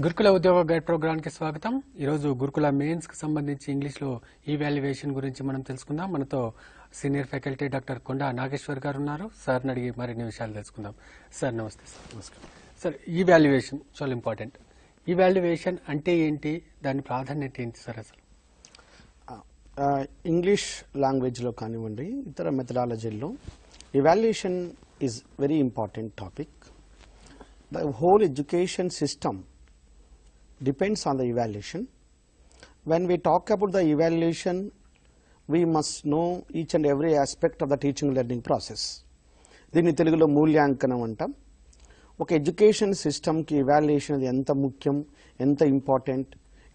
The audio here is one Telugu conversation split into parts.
గురుకుల ఉద్యోగ గైడ్ ప్రోగ్రామ్ కి స్వాగతం. ఈరోజు గురుకుల మెయిన్స్ కి సంబంధించి ఇంగ్లీష్ లో ఈవాల్యుయేషన్ గురించి మనం తెలుసుకుందాం. మనతో సీనియర్ ఫ్యాకల్టీ డాక్టర్ కొండా నాగేశ్వర్ గారు ఉన్నారు. సార్ని అడిగి మరిన్ని విషయాలు తెలుసుకుందాం. సార్ నమస్తే. సార్ నమస్కారం. సార్ ఈవాల్యుయేషన్ చాలా ఇంపార్టెంట్. ఈవాల్యుయేషన్ అంటే ఏంటి, దాని ప్రాధాన్యత ఏంటి సార్? అసలు ఇంగ్లీష్ లాంగ్వేజ్లో కానివ్వండి, ఇతర మెథడాలజీల్లో evaluation is very important topic. The whole education system depends on the evaluation. When we talk about the evaluation, we must know each and every aspect of the teaching learning process. దీన్ని తెలుగులో మూల్యాంకనం అంటాం. ఒక ఎడ్యుకేషన్ సిస్టమ్కి ఇవాల్యుయేషన్ అది ఎంత ముఖ్యం, ఎంత ఇంపార్టెంట్,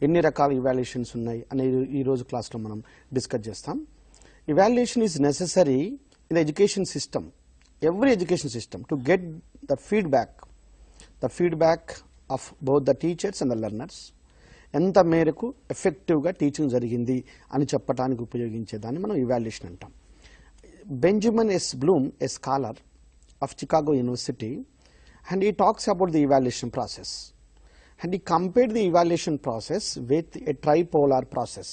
ఎన్ని రకాల ఇవాల్యుయేషన్స్ ఉన్నాయి అనేది ఈరోజు క్లాస్లో మనం డిస్కస్ చేస్తాం. Evaluation is necessary in the education system, every education system, to get the feedback of both the teachers and the learners. ఎంత మేరకు ఎఫెక్టివ్గా టీచింగ్ జరిగింది అని చెప్పడానికి ఉపయోగించేదాన్ని మనం ఇవాల్యుయేషన్ అంటాం. Benjamin S Bloom, a scholar of Chicago university, and he talks about the evaluation process, and he compared the evaluation process with a tripolar process.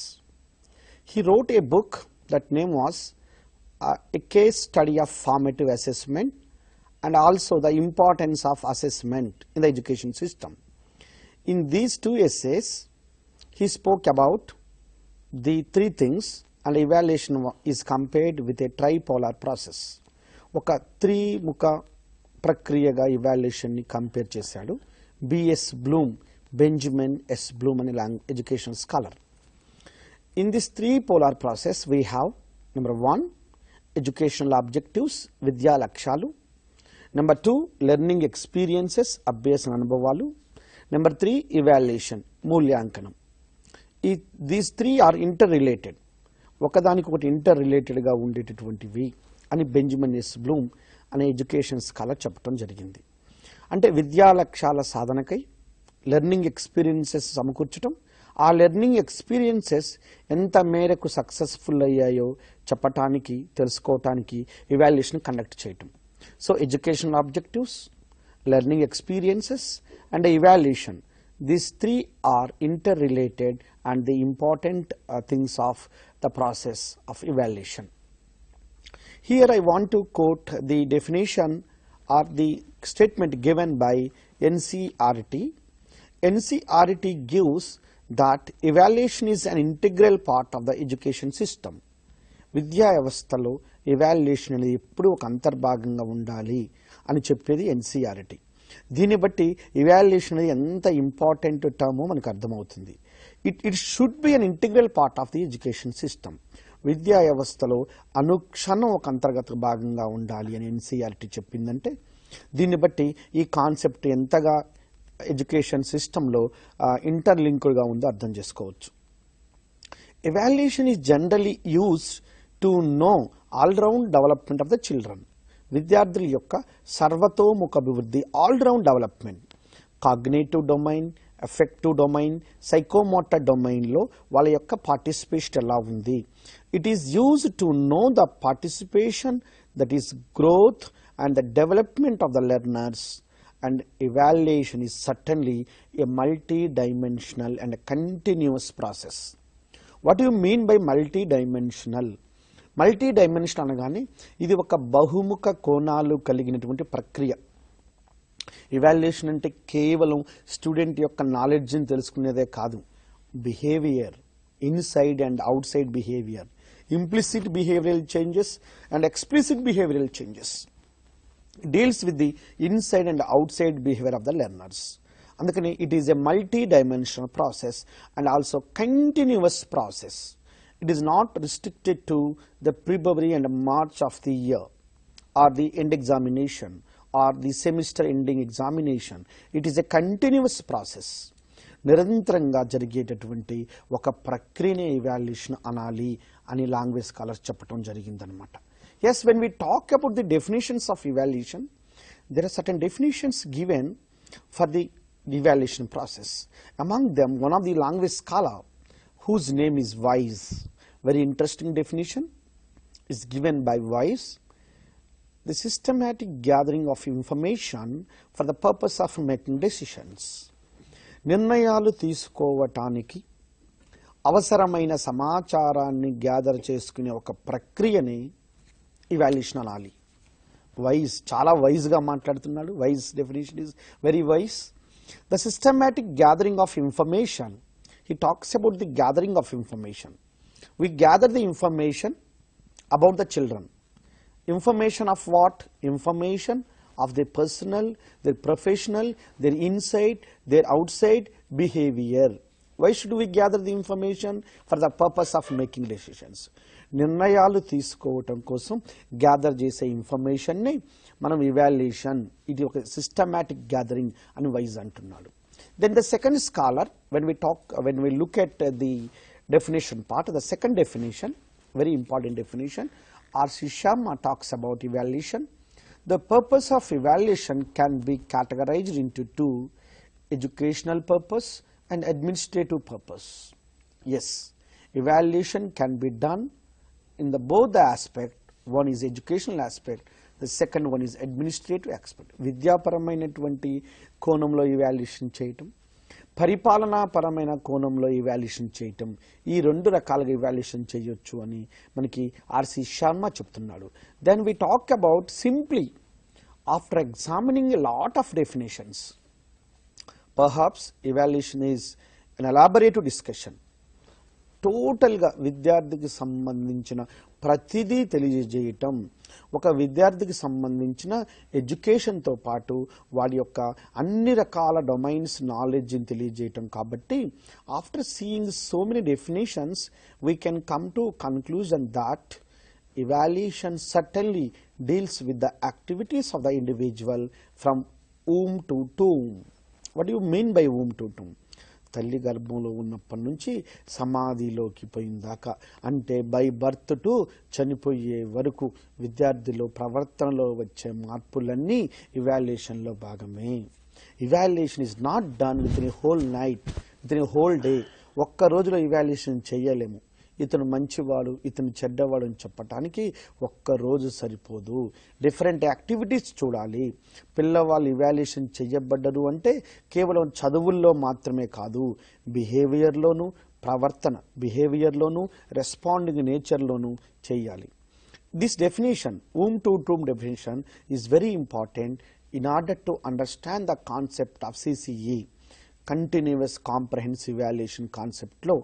He wrote a book, that name was a case study of formative assessment and also the importance of assessment in the education system. In these two essays, he spoke about the three things, and evaluation is compared with a tripolar process. ఒక త్రిముఖ ప్రక్రియగా evaluation ని కంపేర్ చేశాడు BS Bloom, Benjamin S Bloom అనే education scholar. In this three-polar process, we have number 1, educational objectives, విద్యా లక్ష్యాలు. నెంబర్ 2, లెర్నింగ్ ఎక్స్పీరియన్సెస్, అభ్యాస అనుభవాలు. నెంబర్ 3, ఇవాల్యుయేషన్, మూల్యాంకనం. These three are inter related, ఒకదానికొకటి ఇంటర్ రిలేటెడ్గా ఉండేటటువంటివి అని బెంజమిన్ ఎస్ బ్లూమ్ అనే ఎడ్యుకేషన్ స్కాలర్ చెప్పడం జరిగింది. అంటే విద్యా లక్ష్యాల సాధనకై లెర్నింగ్ ఎక్స్పీరియన్సెస్ సమకూర్చడం, ఆ లెర్నింగ్ ఎక్స్పీరియన్సెస్ ఎంత మేరకు సక్సెస్ఫుల్ అయ్యాయో చెప్పటానికి, తెలుసుకోవటానికి ఇవాల్యుయేషన్ కండక్ట్ చేయటం. So educational objectives, learning experiences and evaluation, these three are inter related and the important things of the process of evaluation. Here I want to quote the definition or the statement given by NCERT. NCERT gives that evaluation is an integral part of the education system. విద్యా వ్యవస్థలో ఎవాల్యుయేషన్ అనేది ఎప్పుడూ ఒక అంతర్భాగంగా ఉండాలి అని చెప్పేది ఎన్సీఆర్టీ. దీన్ని బట్టి ఎవాల్యుయేషన్ అనేది ఎంత ఇంపార్టెంట్ టర్మో మనకు అర్థమవుతుంది. It should be an integral part of the education system. విద్యా వ్యవస్థలో అనుక్షణం ఒక అంతర్గత భాగంగా ఉండాలి అని ఎన్సీఆర్టీ చెప్పిందంటే, దీన్ని బట్టి ఈ కాన్సెప్ట్ ఎంతగా ఎడ్యుకేషన్ సిస్టంలో ఇంటర్లింక్డ్గా ఉందో అర్థం చేసుకోవచ్చు. Evaluation is generally used to know all round development of the children. విద్యార్థుల యొక్క సర్వతోముఖ అభివృద్ధి, all round development, cognitive domain, effective domain, psychomotor డొమైన్లో వాళ్ళ యొక్క పార్టిసిపేషన్ ఎలా ఉంది. It is used to know the participation, that is growth and the development of the learners. And evaluation is certainly a multi-dimensional and a continuous process. What do you mean by multi-dimensional? Multi-dimensional అనగానే ఇది ఒక బహుముఖ కోణాలు కలిగినటువంటి ప్రక్రియ. ఇవాల్యుయేషన్ అంటే కేవలం స్టూడెంట్ యొక్క నాలెడ్జ్ని తెలుసుకునేదే కాదు. Behaviour, inside and out side behaviour, implicit behavioural changes and explicit behavioural changes, deals with the inside and outside behavior of the learners. అందుకని it is a multi-dimensional process and also continuous process. It is not restricted to the February and March of the year or the end examination or the semester ending examination. It is a continuous process. నిరంతరంగా జరిగేటటువంటి ఒక ప్రక్రియనే ఇవాల్యుయేషన్ అనాలి అని లాంగ్వేజ్ స్కాలర్స్ చెప్పడం జరిగిందనమాట. Yes, when we talk about the definitions of evaluation, there are certain definitions given for the evaluation process. Among them, one of the language scholar whose name is Wise, very interesting definition is given by Wise. The systematic gathering of information for the purpose of making decisions. నిర్ణయాలు తీసుకోవటానికి అవసరమైన సమాచారాన్ని గ్యాదర్ చేసుకునే ఒక ప్రక్రియని ఇవాల్యుయేషన్ అనాలి. వైజ్, చాలా వైజ్గా మాట్లాడుతున్నాడు. Wise definition is very wise. The systematic gathering of information. He talks about the gathering of information. We gather the information about the children. Information of what? Information of their personal, their professional, their inside, their outside behavior. Why should we gather the information? For the purpose of making decisions. నిర్ణయాలు తీసుకోవటం కోసం గ్యాదర్ చేసే ఇన్ఫర్మేషన్ని మనం ఇవాల్యుయేషన్, ఇది ఒక సిస్టమాటిక్ గ్యాదరింగ్ అని వైజ్ అంటున్నాడు. Then the second scholar, when we look at the definition part, the second definition, very important definition, R.C. Sharma talks about evaluation. The purpose of evaluation can be categorized into two: educational purpose and administrative purpose. Yes, evaluation can be done in both the aspect. One is educational aspect, the second one is administrative aspect. విద్యాపరమైనటువంటి కోణంలో evaluation చేయటం, పరిపాలనాపరమైన కోణంలో ఇవాల్యుయేషన్ చేయటం, ఈ రెండు రకాలుగా ఇవాల్యుయేషన్ చేయొచ్చు అని మనకి ఆర్సి శర్మ చెప్తున్నాడు. Then we talk about simply after examining a lot of definitions, perhaps evaluation is an elaborative discussion. టోటల్గా విద్యార్థికి సంబంధించిన ప్రతిదీ తెలియజేయటం, ఒక విద్యార్థికి సంబంధించిన ఎడ్యుకేషన్తో పాటు వాడి యొక్క అన్ని రకాల డొమైన్స్ నాలెడ్జ్ని తెలియజేయటం. కాబట్టి after seeing so many definitions we can come to conclusion that evaluation certainly deals with the activities of the individual from womb to tomb. What do you mean by womb to tomb? తల్లి గర్భంలో ఉన్నప్పటి నుంచి సమాధిలోకి పోయిన దాకా, అంటే బై బర్త్ టు చనిపోయే వరకు విద్యార్థిలో ప్రవర్తనలో వచ్చే మార్పులన్నీ ఇవాల్యుయేషన్లో భాగమే. Evaluation is not done with in a whole night, with in a whole day. ఒక్క రోజులో ఇవాల్యుయేషన్ చేయలేము. ఇతను మంచివాడు, ఇతను చెడ్డవాడు అని చెప్పటానికి ఒక్క రోజు సరిపోదు. డిఫరెంట్ యాక్టివిటీస్ చూడాలి. పిల్లవాళ్ళు ఇవాల్యుయేషన్ చేయబడ్డరు అంటే కేవలం చదువుల్లో మాత్రమే కాదు, బిహేవియర్లోనూ, ప్రవర్తన బిహేవియర్లోనూ, రెస్పాండింగ్ నేచర్లోనూ చేయాలి. This definition, womb to tomb definition, is very important in order to understand the concept of CCE, continuous comprehensive evaluation కాన్సెప్ట్లో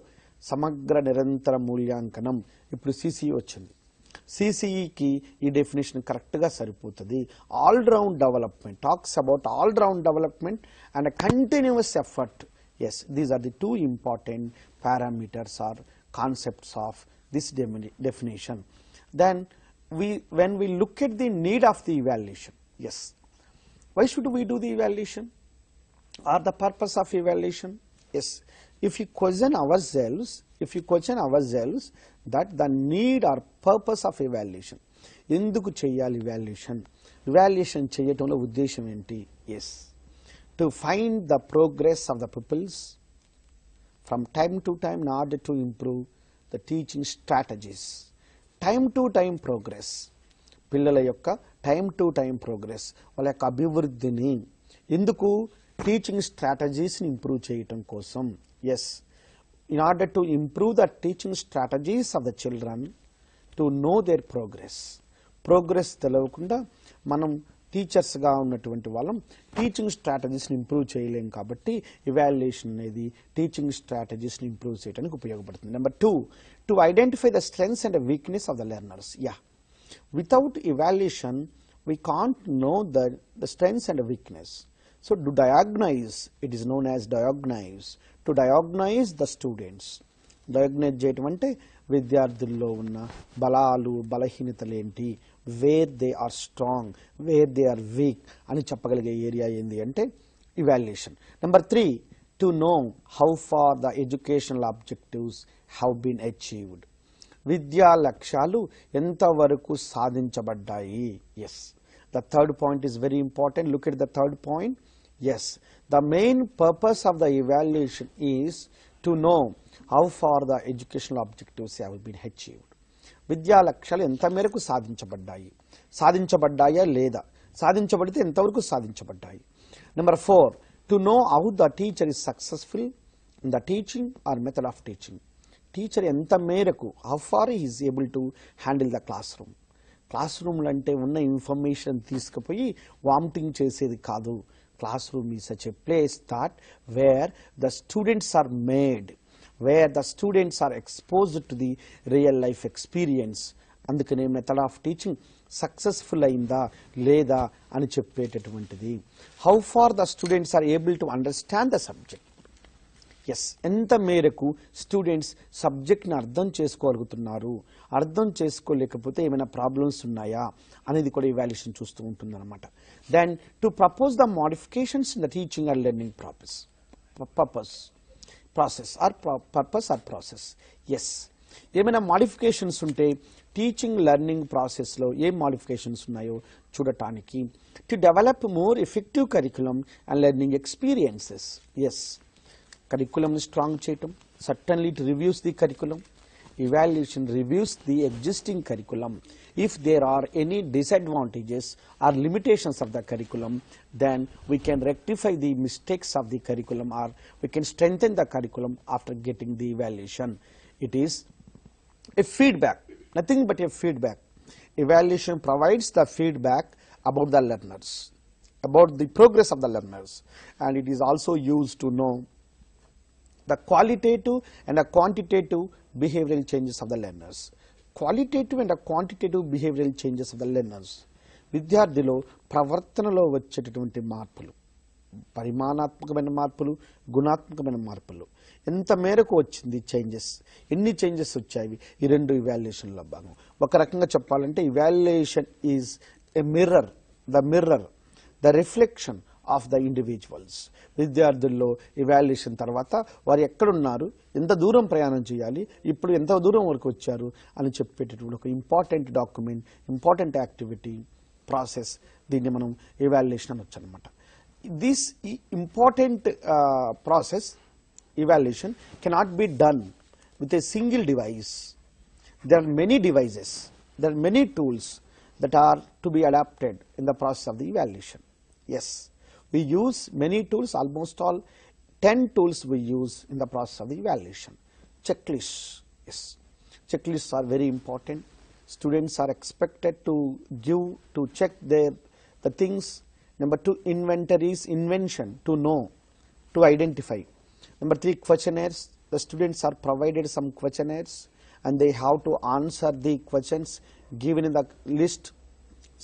సమగ్ర నిరంతర మూల్యాంకనం. ఇప్పుడు సిసిఈ వచ్చింది. సిసిఈకి ఈ డెఫినేషన్ కరెక్ట్గా సరిపోతుంది. All round development, talks about all round development and continuous effort. Yes, these are the two important parameters or concepts of this definition. Then when we look at the need of the evaluation, yes, why should we do the evaluation or the purpose of evaluation? Yes, if you question ourselves that the need or purpose of evaluation, ఎందుకు చేయాలి ఇవాల్యుయేషన్ చేయటంలో ఉద్దేశం ఏంటి? Yes, to find the progress of the peoples from time to time in order to improve the teaching strategies. Time to time progress, పిల్లల యొక్క టైమ్ టు టైమ్ ప్రోగ్రెస్, వాళ్ళ యొక్క అభివృద్ధిని, ఎందుకు? టీచింగ్ స్ట్రాటజీస్ని ఇంప్రూవ్ చేయటం కోసం. Yes, in order to improve the teaching strategies of the children, to know their progress తెలియకుండా మనం టీచర్స్గా ఉన్నటువంటి వాళ్ళం టీచింగ్ స్ట్రాటజీస్ని ఇంప్రూవ్ చేయలేం. కాబట్టి ఇవాల్యుయేషన్ అనేది టీచింగ్ స్ట్రాటజీస్ని ఇంప్రూవ్ చేయడానికి ఉపయోగపడుతుంది. Number 2, to identify the strengths and weakness of the learners. Without evaluation we can't know the strengths and weakness. So to diagnose, it is known as diagnose. To diagnose the students. Diagnose చేయటం అంటే విద్యార్థుల్లో ఉన్న బలాలు బలహీనతలు ఏంటి, where they are strong, where they are weak అని చెప్పగలిగే ఏరియా ఏంది అంటే evaluation. Number 3, to know how far the educational objectives have been achieved. విద్యా లక్ష్యాలు ఎంతవరకు సాధించబడ్డాయి. Yes, the third point is very important. Look at the third point. Yes, the main purpose of the evaluation is to know how far the educational objectives have been achieved. విద్యా లక్ష్యాలు ఎంత మేరకు సాధించబడ్డాయా లేదా, సాధించబడితే ఎంతవరకు సాధించబడ్డాయి. Number 4, to know how the teacher is successful in the teaching or method of teaching. Teacher ఎంత మేరకు how far he is able to handle the classroom. Class రూమ్లు అంటే ఉన్న ఇన్ఫర్మేషన్ తీసుకుపోయి వామిటింగ్ చేసేది కాదు. Classroom is such a place that where the students are made, where the students are exposed to the real life experience. అందుకనే మెథడ్ ఆఫ్ టీచింగ్ సక్సెస్ఫుల్ అయిందా లేదా అని చెప్పేటటువంటిది. How far the students are able to understand the subject. Yes, ఎంత మేరకు స్టూడెంట్స్ సబ్జెక్ట్ని అర్థం చేసుకోగలుగుతున్నారు, అర్థం చేసుకోలేకపోతే ఏమైనా ప్రాబ్లమ్స్ ఉన్నాయా అనేది కూడా ఇవాల్యుయేషన్ చూస్తూ ఉంటుంది అనమాట. Then to propose the modifications in the teaching and learning process. Yes, ఏమైనా మోడిఫికేషన్స్ ఉంటే టీచింగ్ లెర్నింగ్ ప్రాసెస్లో ఏం మోడిఫికేషన్స్ ఉన్నాయో చూడటానికి. To develop more effective curriculum and learning experiences. Yes, curriculum strong చేయటం, certainly to reviews the curriculum. Evaluation reviews the existing curriculum. If there are any disadvantages or limitations of the curriculum, then we can rectify the mistakes of the curriculum, or we can strengthen the curriculum after getting the evaluation. It is a feedback, nothing but a feedback. Evaluation provides the feedback about the learners, about the progress of the learners, and it is also used to know the qualitative and the quantitative behavioral changes of the learners. Qualitative and the quantitative behavioral changes of the learners. విద్యార్థిలో ప్రవర్తనలో వచ్చేటటువంటి మార్పులు, పరిమాణాత్మకమైన మార్పులు, గుణాత్మకమైన మార్పులు ఎంత మేరకు వచ్చింది చేంజెస్, ఎన్ని చేంజెస్ వచ్చాయి, ఈ రెండు ఇవాల్యుయేషన్లో భాగం. ఒక రకంగా చెప్పాలంటే evaluation is a mirror, the reflection of the individuals. విద్యార్థుల్లో ఇవాల్యుయేషన్ తర్వాత వారు ఎక్కడున్నారు, ఎంత దూరం ప్రయాణం చేయాలి, ఇప్పుడు ఎంత దూరం వరకు వచ్చారు అని చెప్పేటటువంటి ఒక important document, important activity, process. దీన్ని మనం ఇవాల్యుయేషన్ అనొచ్చు అనమాట. This important process evaluation cannot be done with a single device. There are many devices, there are many tools that are to be adapted in the process of the evaluation. Yes, we use many tools, almost all 10 tools we use in the process of the evaluation. Checklists, yes, checklists are very important. Students are expected to check the things. Number 2, inventories, invention, to know, to identify. Number 3, questionnaires. The students are provided some questionnaires and they have to answer the questions given in the list,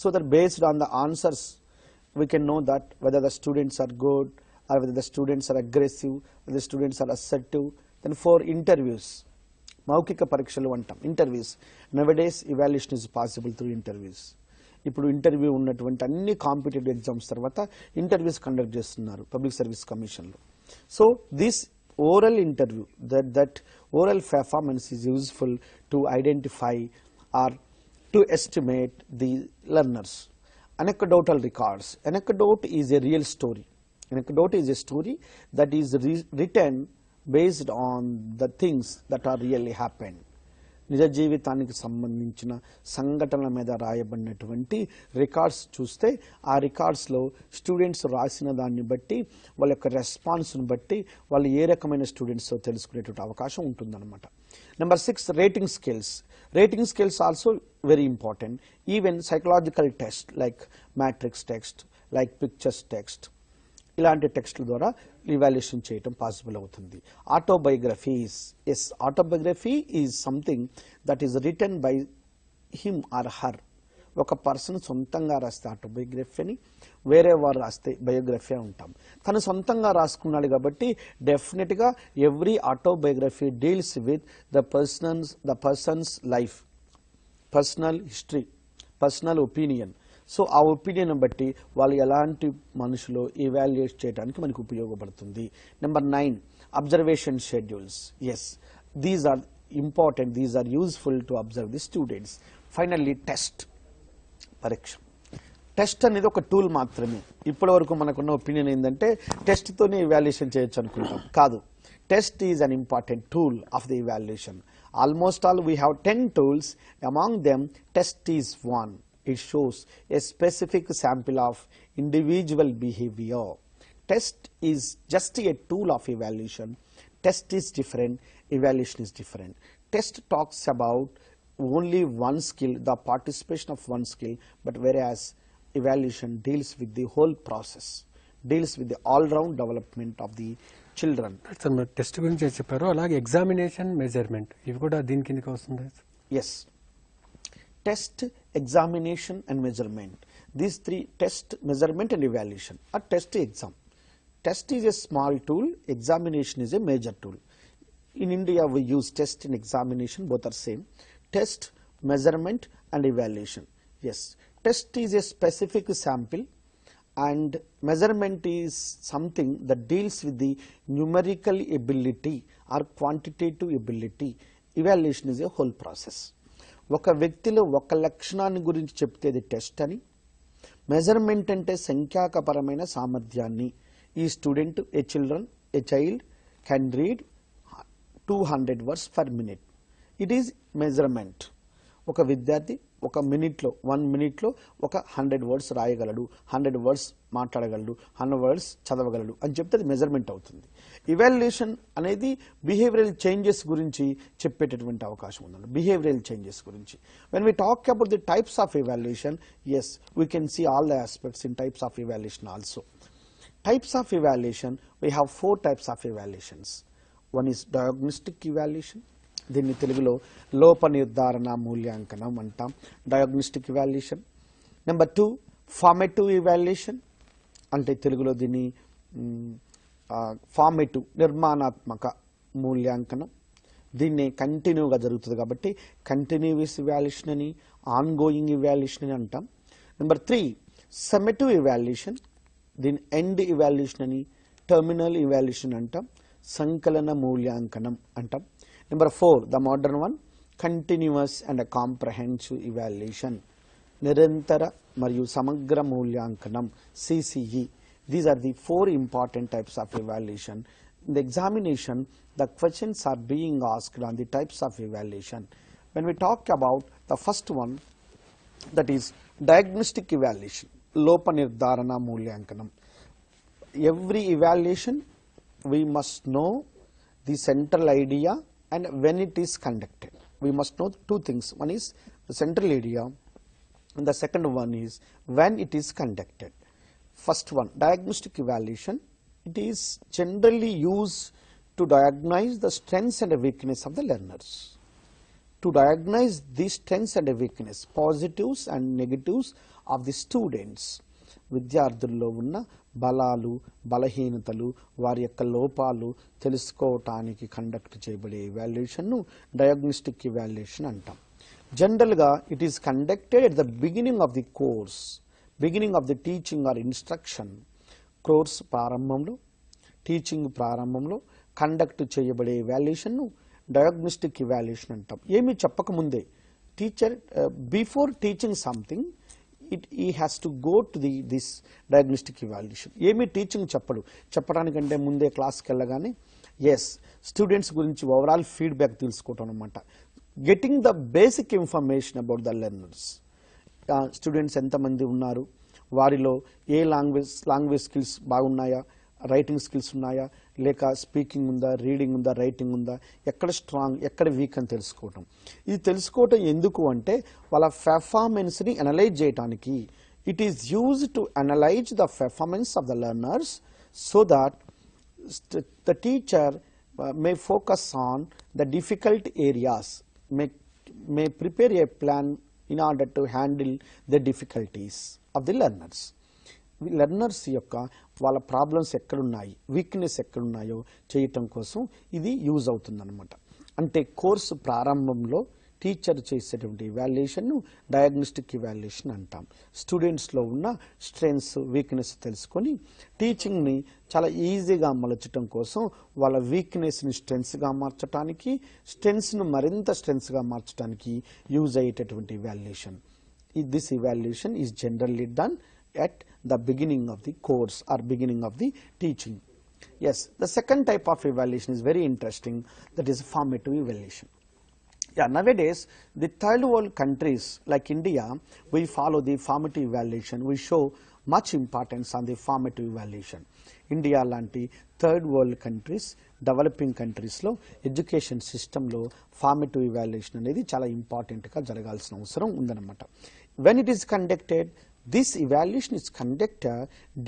so that based on the answers we can know that whether the students are good or whether the students are aggressive, whether the students are assertive. Then 4, interviews. మౌఖిక పరీక్షలు అంటాం, interviews. Nowadays evaluation is possible through interviews. ఇప్పుడు ఇంటర్వ్యూ ఉన్నటువంటి అన్ని కాంపిటేటివ్ ఎగ్జామ్స్ తర్వాత ఇంటర్వ్యూస్ కండక్ట్ చేస్తున్నారు పబ్లిక్ సర్వీస్ కమిషన్లో. So this oral interview, that oral performance is useful to identify or to estimate the learners. Anecdotal records. Anecdote is a real story. Anecdote is a story that is written based on the things that are really happened. నిజ జీవితానికి సంబంధించిన సంఘటనల మీద రాయబడినటువంటి రికార్డ్స్ చూస్తే ఆ రికార్డ్స్లో స్టూడెంట్స్ రాసిన దాన్ని బట్టి వాళ్ళ యొక్క రెస్పాన్స్ని బట్టి వాళ్ళు ఏ రకమైన స్టూడెంట్స్ తెలుసుకునేటువంటి అవకాశం ఉంటుందన్నమాట. Number 6, rating scales. Rating scales also very important. Even psychological test like matrix text, like pictures text, ఇలాంటి టెక్స్ట్ల ద్వారా ఇవాల్యుయేషన్ చేయటం పాసిబుల్ అవుతుంది. Autobiographies. Yes, autobiography is something that is written by him or her. ఒక పర్సన్ సొంతంగా రాస్తే ఆటోబయోగ్రఫీని, వేరే వారు రాస్తే బయోగ్రఫీ ఉంటాం. తను సొంతంగా రాసుకున్నాడు కాబట్టి డెఫినెట్గా every autobiography deals with the person's life, personal history, personal opinion. So ఆ ఒపీనియన్ బట్టి వాళ్ళు ఎలాంటి మనుషులో ఇవాల్యుయేట్ చేయడానికి మనకు ఉపయోగపడుతుంది. Number 9, observation schedules. Yes, these are important, these are useful to observe the students. Finally test, పరీక్ష. టెస్ట్ అనేది ఒక టూల్ మాత్రమే. ఇప్పటి వరకు మనకున్న ఒపీనియన్ ఏంటంటే టెస్ట్తోనే ఇవాల్యుయేషన్ చేయొచ్చు అనుకుంటాం. కాదు, test is an important tool of the evaluation. Almost all we have 10 tools. Among them test is one. It shows a specific sample of individual behavior. Test is just a tool of evaluation. Test is different, evaluation is different. Test talks about only one skill, the participation of one skill, but whereas evaluation deals with the whole process, deals with the all-round development of the children. Test గురించి చెప్పారు, అలాగే ఎగ్జామినేషన్, మెజర్మెంట్ ఇవి కూడా దీని కిందకి వస్తుంది. Yes. Test, examination and measurement. These three, test, measurement and evaluation, or test exam. Test is a small tool, examination is a major tool. In India we use test and examination, both are same. Test, measurement and evaluation. Yes, test is a specific sample and measurement is something that deals with the numerical ability or quantitative ability. Evaluation is a whole process. ఒక వ్యక్తిలో ఒక లక్షణాన్ని గురించి చెప్తేది టెస్ట్ అని, మెజర్మెంట్ అంటే సంఖ్యాకపరమైన సామర్థ్యాన్ని. ఈ student, a child can read 200 words per minute. It is measurement. ఒక విద్యార్థి ఒక మినిట్లో 1 minute ఒక 100 words రాయగలడు, 100 words మాట్లాడగలడు, 100 words చదవగలడు అని చెప్తే అది మెజర్మెంట్ అవుతుంది. ఇవాల్యుయేషన్ అనేది బిహేవియరల్ చేంజెస్ గురించి చెప్పేటటువంటి అవకాశం ఉందండి. బిహేవియరల్ చేంజెస్ గురించి when we talk about the types of evaluation, yes we can see all the aspects in types of evaluation also. Types of evaluation, we have 4 types of evaluations. One is diagnostic evaluation. దీన్ని తెలుగులో లోప నిర్ధారణ మూల్యాంకనం అంటాం, diagnostic evaluation. Number 2, formative evaluation, అంటే తెలుగులో దీన్ని ఫార్మేటివ్ నిర్మాణాత్మక మూల్యాంకనం. దీన్ని కంటిన్యూగా జరుగుతుంది కాబట్టి కంటిన్యూస్ ఇవాల్యుయేషన్ అని, ఆన్గోయింగ్ ఇవాల్యుయేషన్ అని అంటాం. నెంబర్ 3, సమ్మేటివ్ ఇవాల్యుయేషన్, దీని ఎండ్ ఇవాల్యుయేషన్ అని, టర్మినల్ ఇవాల్యుయేషన్ అంటాం, సంకలన మూల్యాంకనం అంటాం. Number 4, the modern one, continuous and comprehensive evaluation, నిరంతర మరియు సమగ్ర మూల్యాంకనం, CCE. These are the 4 important types of evaluation. In the examination, the questions are being asked on the types of evaluation. When we talk about the first one, that is diagnostic evaluation, లోప నిర్ధారణ మూల్యాంకనం. Every evaluation we must know the central idea and when it is conducted. We must know 2 things. One is the central idea and the second one is when it is conducted. First one, diagnostic evaluation. It is generally used to diagnose the strengths and weakness of the learners. To diagnose the strengths and weakness, positives and negatives of the students. విద్యార్థుల్లో ఉన్న బలాలు, బలహీనతలు, వారి యొక్క లోపాలు తెలుసుకోవటానికి కండక్ట్ చేయబడే ఇవాల్యుయేషన్ను డయాగ్నోస్టిక్ ఇవాల్యుయేషన్ అంటాం. జనరల్గా it is conducted at the beginning of the course, beginning of the teaching or instruction. Course ప్రారంభంలో, టీచింగ్ ప్రారంభంలో కండక్ట్ చేయబడే ఇవాల్యుయేషన్ను డయాగ్నోస్టిక్ ఇవాల్యుయేషన్ అంటాం. ఏమీ చెప్పకముందే teacher before teaching something he has to go to this diagnostic evaluation. ఏమీ టీచింగ్ చెప్పడానికంటే ముందే క్లాస్కి వెళ్ళగానే ఎస్ స్టూడెంట్స్ గురించి ఓవరాల్ ఫీడ్బ్యాక్ తెలుసుకోవటం అనమాట. Getting the basic information about the learners. Students ఎంతమంది ఉన్నారు, వారిలో ఏ లాంగ్వేజ్ స్కిల్స్ బాగున్నాయా, రైటింగ్ స్కిల్స్ ఉన్నాయా, లేక స్పీకింగ్ ఉందా, రీడింగ్ ఉందా, రైటింగ్ ఉందా, ఎక్కడ స్ట్రాంగ్ ఎక్కడ వీక్ అని తెలుసుకోవటం. ఇది తెలుసుకోవటం ఎందుకు అంటే వాళ్ళ పెర్ఫార్మెన్స్ని అనలైజ్ చేయడానికి. It is use to analyse the performance of the learners so that the teacher may focus on the difficult areas, may prepare a plan in order to handle the difficulties of the learners. Learners యొక్క వాళ్ళ ప్రాబ్లమ్స్ ఎక్కడున్నాయి, వీక్నెస్ ఎక్కడున్నాయో చేయటం కోసం ఇది యూజ్ అవుతుందన్నమాట. అంటే కోర్సు ప్రారంభంలో టీచర్ చేసేటువంటి ఇవాల్యుయేషన్ను డయాగ్నోస్టిక్ ఇవాల్యుయేషన్ అంటాం. స్టూడెంట్స్లో ఉన్న స్ట్రెంగ్స్, వీక్నెస్ తెలుసుకొని టీచింగ్ని చాలా ఈజీగా మలచటం కోసం వాళ్ళ వీక్నెస్ని స్ట్రెంగ్స్గా మార్చడానికి, స్ట్రెంగ్స్ను మరింత స్ట్రెంగ్స్గా మార్చడానికి యూజ్ అయ్యేటటువంటి evaluation. This evaluation is generally done at the beginning of the course or beginning of the teaching. Yes, the second type of evaluation is very interesting, that is formative evaluation. Yeah, nowadays the third world countries like India, we follow the formative evaluation. We show much importance on the formative evaluation. India లాంటి థర్డ్ వరల్డ్ కంట్రీస్, డెవలపింగ్ కంట్రీస్లో ఎడ్యుకేషన్ సిస్టంలో ఫార్మేటివ్ ఇవాల్యుయేషన్ అనేది చాలా ఇంపార్టెంట్గా జరగాల్సిన అవసరం ఉందన్నమాట. When it is conducted, this evaluation is conducted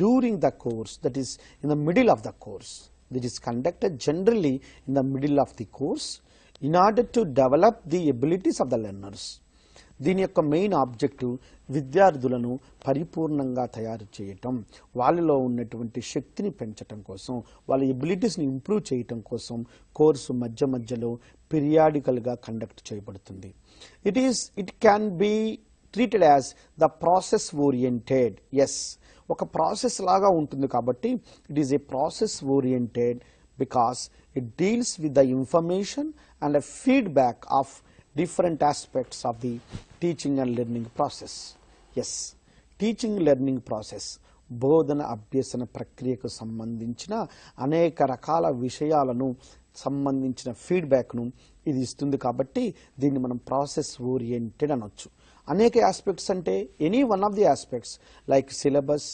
during the course, that is in the middle of the course. This is conducted generally in the middle of the course in order to develop the abilities of the learners. దీని యొక్క మెయిన్ ఆబ్జెక్టివ్ విద్యార్థులను పరిపూర్ణంగా తయారు చేయటం, వాళ్ళలో ఉన్నటువంటి శక్తిని పెంచటం కోసం, వాళ్ళ ఎబిలిటీస్ని ఇంప్రూవ్ చేయటం కోసం కోర్సు మధ్య మధ్యలో పీరియాడికల్గా కండక్ట్ చేయబడుతుంది. It can be treated as the process oriented. Yes, ఒక ప్రాసెస్ లాగా ఉంటుంది కాబట్టి it is a process oriented because it deals with the information and a feedback of different aspects of the teaching and learning process. Yes, teaching learning process బోధన అభ్యసన ప్రక్రియకు సంబంధించిన అనేక రకాల విషయాలను సంబంధించిన ఫీడ్బ్యాక్ను ఇది ఇస్తుంది కాబట్టి దీన్ని మనం ప్రాసెస్ ఓరియంటెడ్ అనొచ్చు. అనేక ఆస్పెక్ట్స్ అంటే any one of the aspects like syllabus,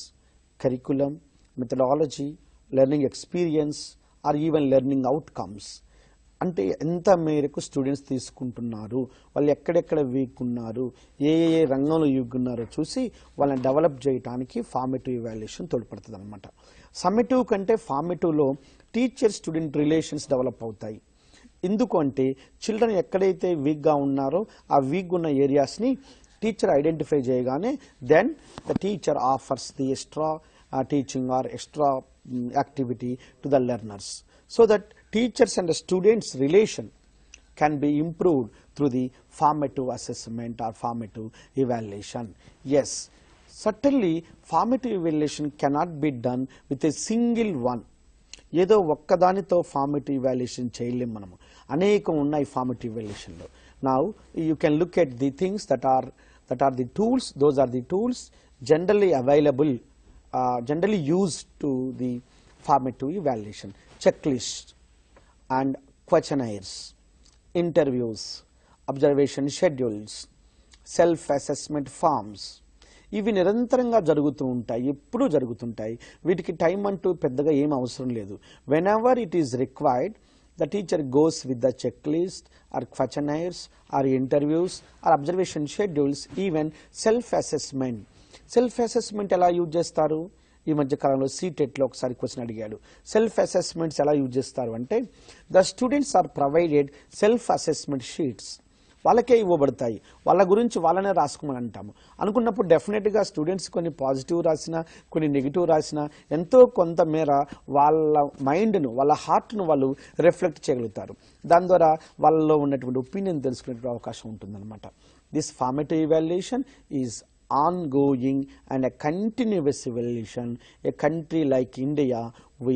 curriculum, methodology, learning experience or even learning outcomes. అంటే ఎంత మేరకు స్టూడెంట్స్ తీసుకుంటున్నారు, వాళ్ళు ఎక్కడెక్కడ వీక్ ఉన్నారు, ఏ ఏ రంగంలో వీక్ ఉన్నారో చూసి వాళ్ళని డెవలప్ చేయడానికి ఫార్మేటివ్ ఇవాల్యుయేషన్ తోడ్పడుతుంది అనమాట. సమ్మేటివ్ కంటే ఫార్మేటివ్లో టీచర్ స్టూడెంట్ రిలేషన్స్ డెవలప్ అవుతాయి. ఎందుకు అంటే చిల్డ్రన్ ఎక్కడైతే వీక్గా ఉన్నారో ఆ వీక్ ఉన్న ఏరియాస్ని టీచర్ ఐడెంటిఫై చేయగానే then the teacher offers the extra teaching or extra activity to the learners so that teachers and the students relation can be improved through the formative assessment or formative evaluation. Yes, certainly formative evaluation cannot be done with a single one. ఏదో ఒక్కదానితో ఫార్మేటివ్ ఇవాల్యుయేషన్ చేయలేం మనము, అనేకం ఉన్నాయి ఫార్మేటివ్ ఇవాల్యుయేషన్లో. Now you can look at the things that are the tools, those are the tools generally available, generally used to the formative evaluation. Checklist and questionnaires, interviews, observation schedules, self-assessment forms. ఇవి నిరంతరంగా జరుగుతూ ఉంటాయి, ఎప్పుడూ జరుగుతుంటాయి. వీటికి టైం అంటూ పెద్దగా ఏం అవసరం లేదు. Whenever it is required the teacher goes with the check list or questionnaires or interviews or observation schedules, even self assessment. Self assessment ఎలా యూజ్ చేస్తారు? ఈ మధ్య కాలంలో సీటెట్లో ఒకసారి క్వశ్చన్ అడిగాడు. సెల్ఫ్ అసెస్మెంట్స్ ఎలా యూజ్ చేస్తారు అంటే the students are provided self assessment sheets, వాళ్ళకే ఇవ్వబడతాయి, వాళ్ళ గురించి వాళ్ళనే రాసుకోమని అంటాము. అనుకున్నప్పుడు డెఫినెట్గా స్టూడెంట్స్ కొన్ని పాజిటివ్ రాసినా కొన్ని నెగిటివ్ రాసినా ఎంతో కొంత మేర వాళ్ళ మైండ్ను వాళ్ళ హార్ట్ను వాళ్ళు రిఫ్లెక్ట్ చేయగలుగుతారు. దాని ద్వారా వాళ్ళలో ఉన్నటువంటి ఒపీనియన్ తెలుసుకునే అవకాశం ఉంటుందన్నమాట. This formative evaluation is ongoing and a continuous evaluation. A country like India, we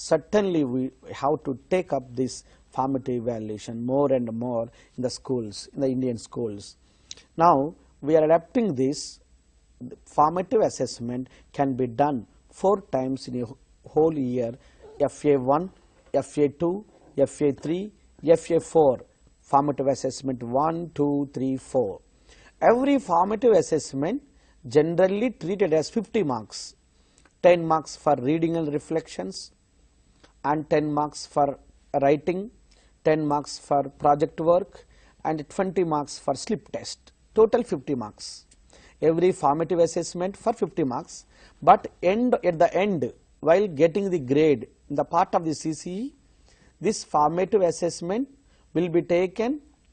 certainly have to take up this formative evaluation more and more in the schools, in the Indian schools. Now we are adapting this. Formative assessment can be done 4 times in a whole year: FA1, FA2, FA3, FA4. Formative assessment 1, 2, 3, 4. Every formative assessment generally treated as 50 marks, 10 marks for reading and reflections and 10 marks for writing, 10 marks for project work and 20 marks for slip test. Total 50 marks. Every formative assessment for 50 marks, but at the end, while getting the grade in the part of the CCE, this formative assessment will be taken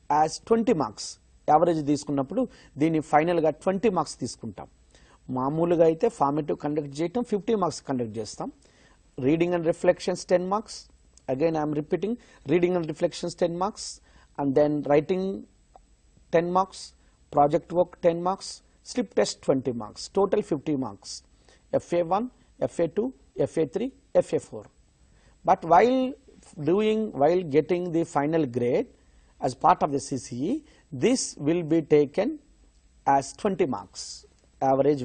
as 20 marks. Average తీసుకున్నప్పుడు దీన్ని ఫైనల్గా 20 మార్క్స్ తీసుకుంటాం. మామూలుగా అయితే ఫార్మేటివ్ కండక్ట్ చేయటం 50 మార్క్స్ కండక్ట్ చేస్తాం. Reading and reflections 10 marks, again I'm repeating, reading and reflections 10 marks, and then writing 10 marks, project work 10 marks, slip test 20 marks, total 50 marks. FA1, FA2, FA3, FA4. But while getting the final grade as part of the CCE, this will be taken as 20 marks. Average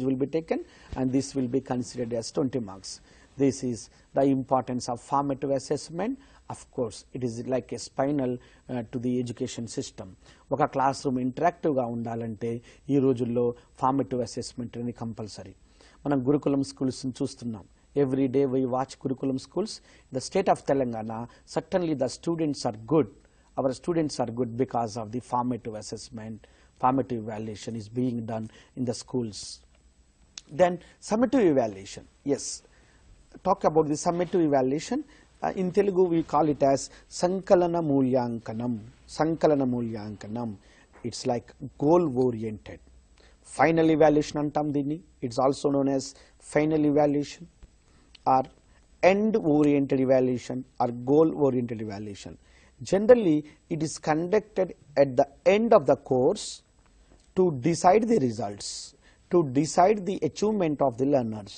will be taken and this will be considered as 20 marks. This is the importance of formative assessment. Of course, it is like a spinal to the education system. ఒక క్లాస్ రూమ్ ఇంటరాక్టివ్గా ఉండాలంటే ఈ రోజుల్లో ఫార్మేటివ్ అసెస్మెంట్ అనేది కంపల్సరీ. మనం గురుకులం స్కూల్స్ని చూస్తున్నాం. Every day we watch Gurukulam schools. The state of Telangana, certainly the students are good. Our students are good because of the formative assessment, formative evaluation is being done in the schools. Then summative evaluation. Yes, talk about the summative evaluation. In Telugu we call it as Sankalana Mulyankanam. Sankalana Mulyankanam. It's like goal oriented. Final evaluation antam dini. It's also known as final evaluation, or end oriented evaluation, or goal oriented evaluation. Generally, it is conducted at the end of the course to decide the results, to decide the achievement of the learners.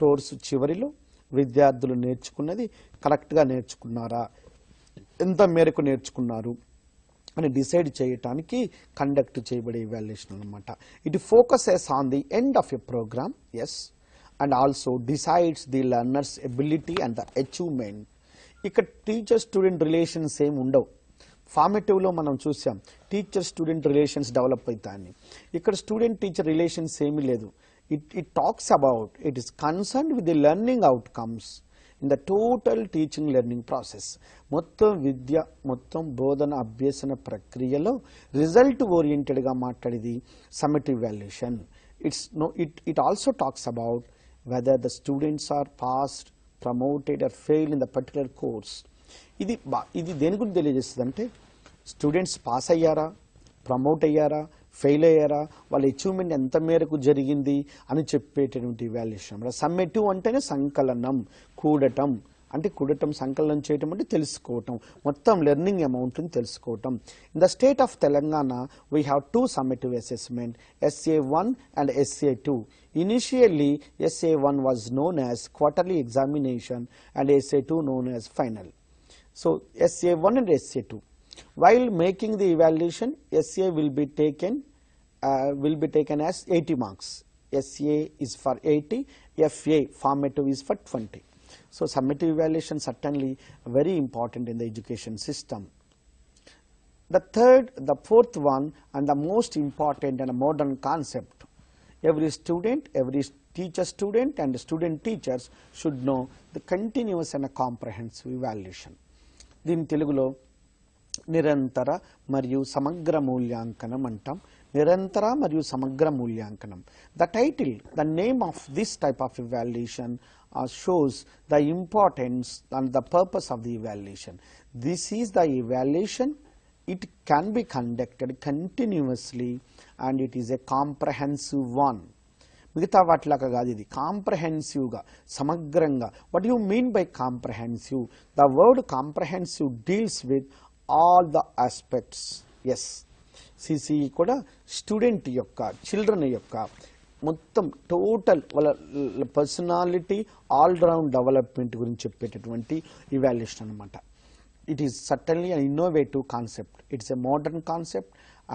Course చివరిలో విద్యార్థులు నేర్చుకున్నది కరెక్ట్గా నేర్చుకున్నారా, ఎంత మేరకు నేర్చుకున్నారు అని డిసైడ్ చేయటానికి కండక్ట్ చేయబడే ఇవాల్యుయేషన్ అన్నమాట. It focuses on the end of a programme, yes, and also decides the learner's ability and the achievement. ఇక్కడ టీచర్ స్టూడెంట్ రిలేషన్స్ ఏమి ఉండవు. ఫార్మేటివ్లో మనం చూసాం టీచర్ స్టూడెంట్ రిలేషన్స్ డెవలప్ అవుతాయని. ఇక్కడ స్టూడెంట్ టీచర్ రిలేషన్స్ ఏమీ లేదు. It talks about, it is concerned with the learning outcomes in the total teaching learning process. మొత్తం విద్య, మొత్తం బోధన అభ్యసన ప్రక్రియలో రిజల్ట్ ఓరియంటెడ్గా మాట్లాడేది summative valuation. It also talks about whether the students are passed, promoted or failed in the particular course. ఇది దేని గురించి తెలియజేస్తుంది అంటే స్టూడెంట్స్ పాస్ అయ్యారా, ప్రమోట్ అయ్యారా, ఫెయిల్ అయ్యారా, వాళ్ళ అచీవ్మెంట్ ఎంత మేరకు జరిగింది అని చెప్పేటటువంటి ఇవాల్యుయేషన్. సమ్మేటివ్ అంటేనే సంకలనం, కూడటం, అంటే కూడటం సంకలనం చేయటం అంటే తెలుసుకోవటం, మొత్తం లెర్నింగ్ అమౌంట్ని తెలుసుకోవటం. In the state of Telangana we have two summative assessment, SA1 and SA2. Initially, SA1 was known as quarterly examination and SA2 known as final. So, SA1 and SA2. While making the evaluation, SA will be taken as 80 marks. SA is for 80, FA formative is for 20. So, summative evaluation certainly very important in the education system. The fourth one and the most important and a modern concept, every student, every teacher student and student teachers should know the continuous and a comprehensive evaluation. దీని తెలుగులో నిరంతర మరియు సమగ్ర మూల్యాంకనం అంటాం. నిరంతర మరియు సమగ్ర మూల్యాంకనం. The title, the name of this type of evaluation shows the importance and the purpose of the evaluation. This is the evaluation. It can be conducted continuously and it is a comprehensive one. మిగతా వాటిలాగా కాదు, ఇది కాంప్రహెన్సివ్గా, సమగ్రంగా. What you mean by comprehensive? The word comprehensive deals with all the aspects. Yes, CCE కూడా స్టూడెంట్ యొక్క, చిల్డ్రన్ యొక్క మొత్తం టోటల్ వాళ్ళ పర్సనాలిటీ ఆల్రౌండ్ డెవలప్మెంట్ గురించి చెప్పేటటువంటి ఇవాల్యుయేషన్ అనమాట. It is certainly an innovative concept. It's a modern concept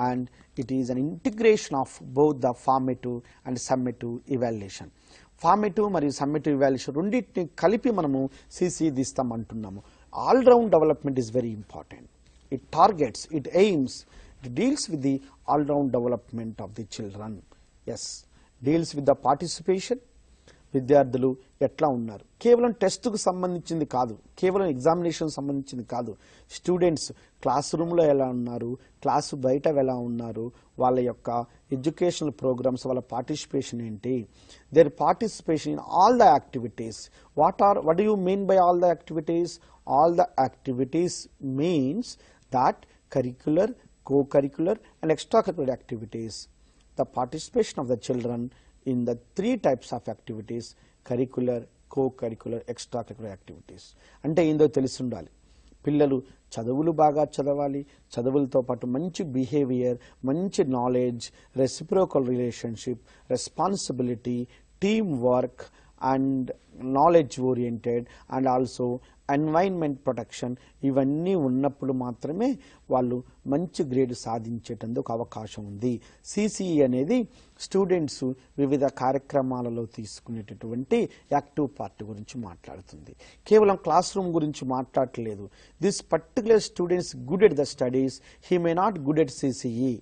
and it is an integration of both the formative and summative evaluation. Formative మరియు summative evaluation రెండింటిని కలిపి మనము సిసి తీస్తాం అంటున్నాము. All round development is very important. It targets, it aims, it deals with the all round development of the children. Yes, deals with the participation. విద్యార్థులు ఎట్లా ఉన్నారు, కేవలం టెస్ట్కు సంబంధించింది కాదు, కేవలం ఎగ్జామినేషన్ సంబంధించింది కాదు. స్టూడెంట్స్ క్లాస్ రూమ్లో ఎలా ఉన్నారు, క్లాసు బయట ఎలా ఉన్నారు, వాళ్ళ యొక్క ఎడ్యుకేషనల్ ప్రోగ్రామ్స్, వాళ్ళ పార్టిసిపేషన్ ఏంటి, their participation in all the activities. What do you mean by all the activities? All the activities means that curricular, co-curricular and extracurricular activities. The participation of the children in the three types of activities, curricular, co-curricular, extracurricular activities. అంటే ఏందో తెలిసి ఉండాలి. పిల్లలు చదువులు బాగా చదవాలి, చదువులతో పాటు మంచి బిహేవియర్, మంచి knowledge, reciprocal relationship, responsibility, team work and knowledge oriented and also environment protection ఇవన్నీ ఉన్నప్పుడు మాత్రమే వాళ్ళు మంచి గ్రేడ్ సాధించేటందుకు అవకాశం ఉంది. సిసిఈ అనేది స్టూడెంట్స్ వివిధ కార్యక్రమాలలో తీసుకునేటటువంటి యాక్టివ్ పార్ట్ గురించి మాట్లాడుతుంది. కేవలం క్లాస్ రూమ్ గురించి మాట్లాడట్లేదు. This particular students good at the studies, he may not good at CCE.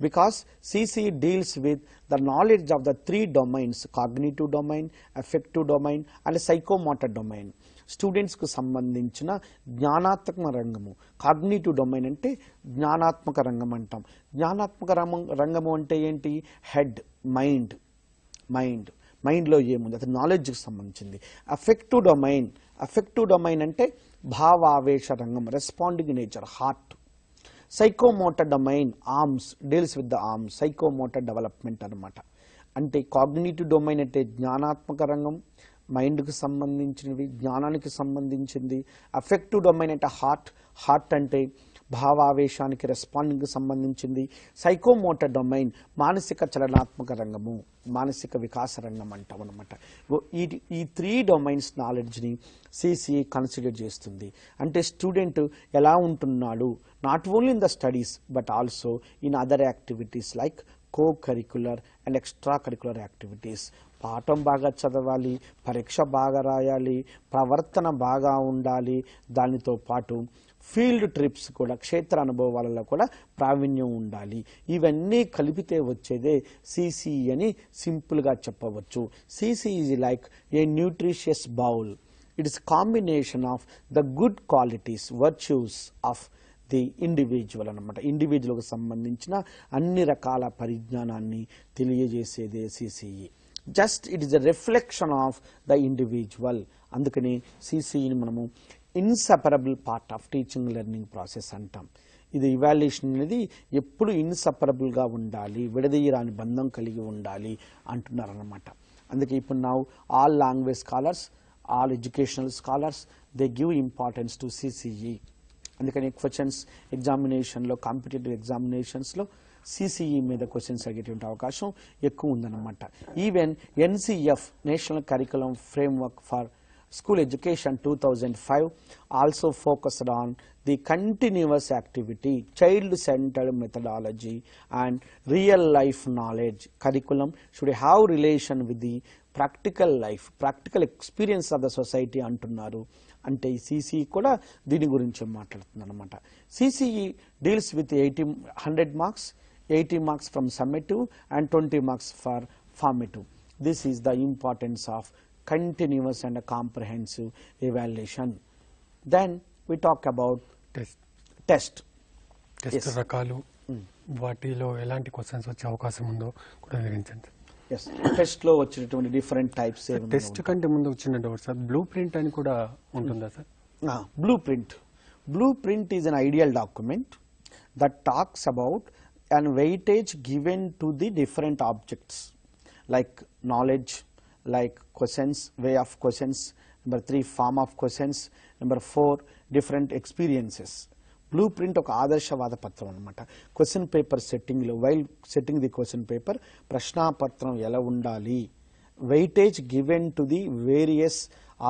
Because CCE deals with the knowledge of the three domains: cognitive domain, affective domain and psychomotor domain. Students కు సంబంధించిన జ్ఞానాత్మక రంగము, కాగ్నిటివ్ డొమైన్ అంటే జ్ఞానాత్మక రంగం అంటాం. జ్ఞానాత్మక రంగము అంటే ఏంటి? హెడ్, మైండ్లో ఏముంది అది నాలెడ్జ్కి సంబంధించింది. అఫెక్టివ్ డొమైన్ అంటే భావావేశ రంగం, responding nature, heart. Psychomotor domain, arms, deals with the arms, psychomotor development అనమాట. అంటే కాగ్నిటివ్ డొమైన్ అంటే జ్ఞానాత్మక రంగం, మైండ్కి సంబంధించినవి, జ్ఞానానికి సంబంధించింది. అఫెక్టివ్ డొమైన్ అంటే హార్ట్ అంటే భావావేశానికి, రెస్పాండింగ్కి సంబంధించింది. సైకోమోటర్ డొమైన్ మానసిక చలనాత్మక రంగము, మానసిక వికాస రంగం అంటాం అనమాట. ఈ త్రీ డొమైన్స్ నాలెడ్జ్ని సిసిఈ కన్సిడర్ చేస్తుంది. అంటే స్టూడెంట్ ఎలా ఉంటున్నాడు, not only in the studies but also in other activities like co-curricular and extra curricular activities. పాఠం బాగా చదవాలి, పరీక్ష బాగా రాయాలి, ప్రవర్తన బాగా ఉండాలి, దానితో పాటు ఫీల్డ్ ట్రిప్స్ కూడా, క్షేత్ర అనుభవాలలో కూడా ప్రావీణ్యం ఉండాలి. ఇవన్నీ కలిపితే వచ్చేదే సిసిఈ అని సింపుల్గా చెప్పవచ్చు. CCE is like a nutritious bowl. It is combination of the good qualities, virtues of the individual అనమాట. ఇండివిజువల్కి సంబంధించిన అన్ని రకాల పరిజ్ఞానాన్ని తెలియజేసేదే CCE. Just it is a reflection of the individual. అందుకని సిసిఈని మనము inseparable part of teaching learning process అంటాం. ఇది ఇవాల్యుయేషన్ అనేది ఎప్పుడు ఇన్సెపరబుల్గా ఉండాలి, విడదీయరాని బంధం కలిగి ఉండాలి అంటున్నారన్నమాట. అందుకే ఇప్పుడు now all language scholars, all educational scholars they give importance to CCE. అందుకని క్వశ్చన్స్ ఎగ్జామినేషన్లో, కాంపిటేటివ్ ఎగ్జామినేషన్స్లో సిసిఈ మీద క్వశ్చన్స్ అడిగేటువంటి అవకాశం ఎక్కువ ఉందన్నమాట. Even NCF, national curriculum framework for School Education 2005 also focused on the continuous activity, child-centered methodology and real-life knowledge. Curriculum should have relation with the practical life, practical experience of the society అంటున్నారు. అంటే ఈ సిసిఈ కూడా దీని గురించి మాట్లాడుతుంది అనమాట. CCE deals with 100 marks, 80 marks from summative and 20 marks for formative. This is the importance of continuous and a comprehensive evaluation. Then we talk about test yes. రకాలు, వాటిలో ఎలాంటి క్వశ్చన్స్ వచ్చే అవకాశం ఉందో కూడా వివరించండి. yes టెస్ట్ లో వచ్చేటువంటి డిఫరెంట్ టైప్స్. టెస్ట్ కంటే ముందు వచ్చిన డౌట్ సార్, బ్లూ ప్రింట్ అని కూడా ఉంటుందా sir? Blue print is an ideal document that talks about an weightage given to the different objects like knowledge, like questions, way of questions, number 3 form of questions, number 4 different experiences. Blueprint ఒక ఆదర్శవాద పత్రం అనమాట. క్వశ్చన్ పేపర్ సెట్టింగ్లో, while setting the question paper, ప్రశ్నాపత్రం ఎలా ఉండాలి, weightage given to the various